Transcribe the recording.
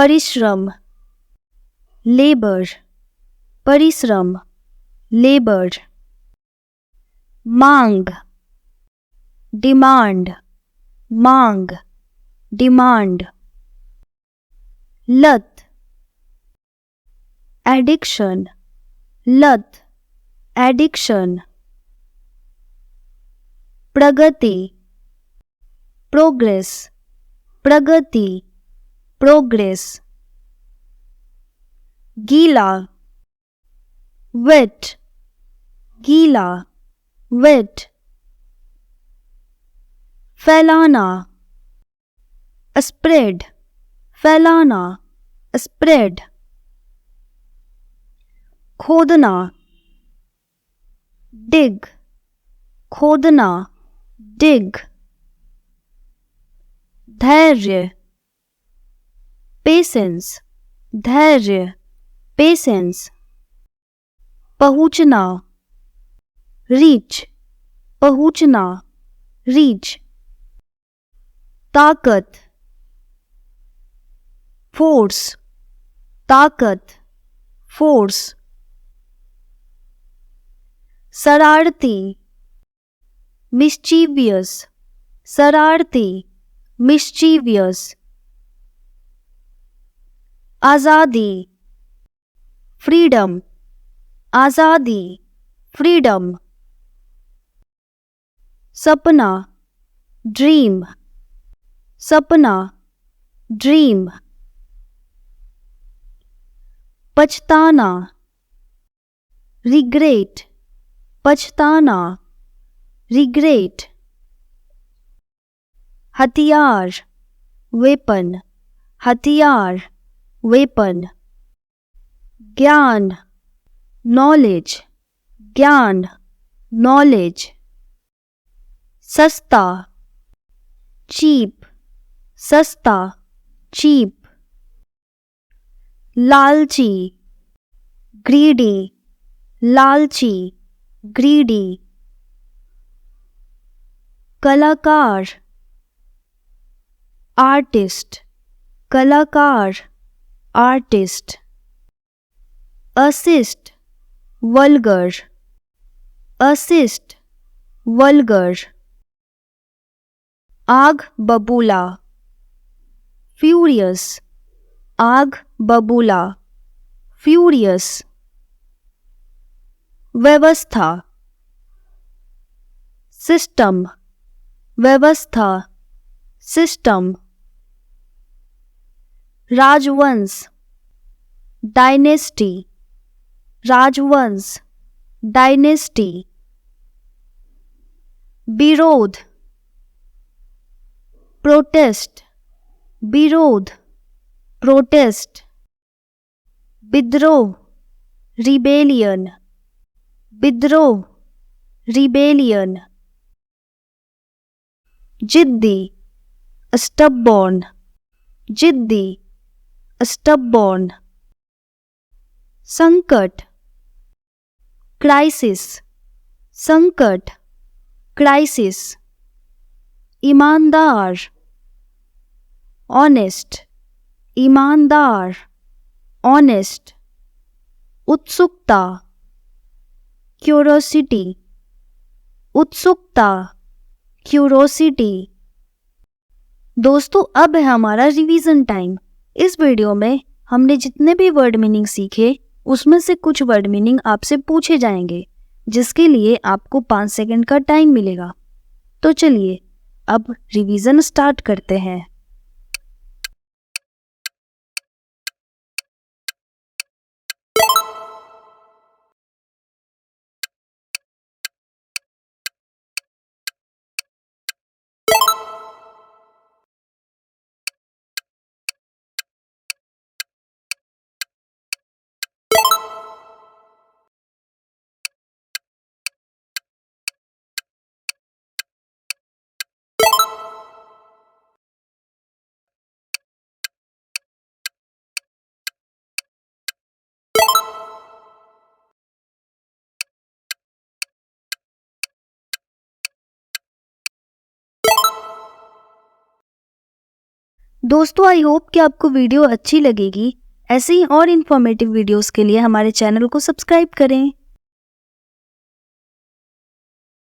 परिश्रम, लेबर, परिश्रम, लेबर। मांग, डिमांड, मांग, डिमांड। लत, एडिक्शन, लत, एडिक्शन। प्रगति, प्रोग्रेस, प्रगति, प्रोग्रेस। गीला, वेट, गीला, वेट। फैलाना, स्प्रेड, फैलाना, स्प्रेड। खोदना, डिग, खोदना, डिग। धैर्य, पेशेंस, धैर्य, पेशेंस। पहुंचना, रीच, पहुंचना, रीच। ताकत, फोर्स, ताकत, फोर्स। शरारती, मिस्चीवियस, शरारती, मिस्चीवियस। आज़ादी, फ्रीडम, आज़ादी, फ्रीडम। सपना, ड्रीम, सपना, ड्रीम। पछताना, रिग्रेट, पछताना, रिग्रेट। हथियार, वेपन, हथियार, वेपन। ज्ञान, नॉलेज, ज्ञान, नॉलेज। सस्ता, चीप, सस्ता, चीप। लालची, ग्रीडी, लालची, ग्रीडी। कलाकार, आर्टिस्ट, कलाकार, artist. Assist, vulgar, assist, vulgar. आग बबूला, फ्यूरियस, आग बबूला, फ्यूरियस। व्यवस्था, सिस्टम, व्यवस्था, सिस्टम। राजवंश, डायनेस्टी, राजवंश, डायनेस्टी। विरोध, प्रोटेस्ट, विरोध, प्रोटेस्ट। विद्रोह, रिबेलियन, विद्रोह, रिबेलियन। जिद्दी, स्टबबॉर्न, जिद्दी, स्टबबॉर्न। संकट, क्राइसिस, संकट, क्राइसिस। ईमानदार, ऑनेस्ट, ईमानदार, ऑनेस्ट। उत्सुकता, क्यूरोसिटी, उत्सुकता, क्यूरोसिटी। दोस्तों, अब है हमारा रिवीजन टाइम। इस वीडियो में हमने जितने भी वर्ड मीनिंग सीखे उसमें से कुछ वर्ड मीनिंग आपसे पूछे जाएंगे, जिसके लिए आपको 5 सेकंड का टाइम मिलेगा। तो चलिए अब रिवीजन स्टार्ट करते हैं। दोस्तों आई होप कि आपको वीडियो अच्छी लगेगी। ऐसे ही और इन्फॉर्मेटिव वीडियोस के लिए हमारे चैनल को सब्सक्राइब करें।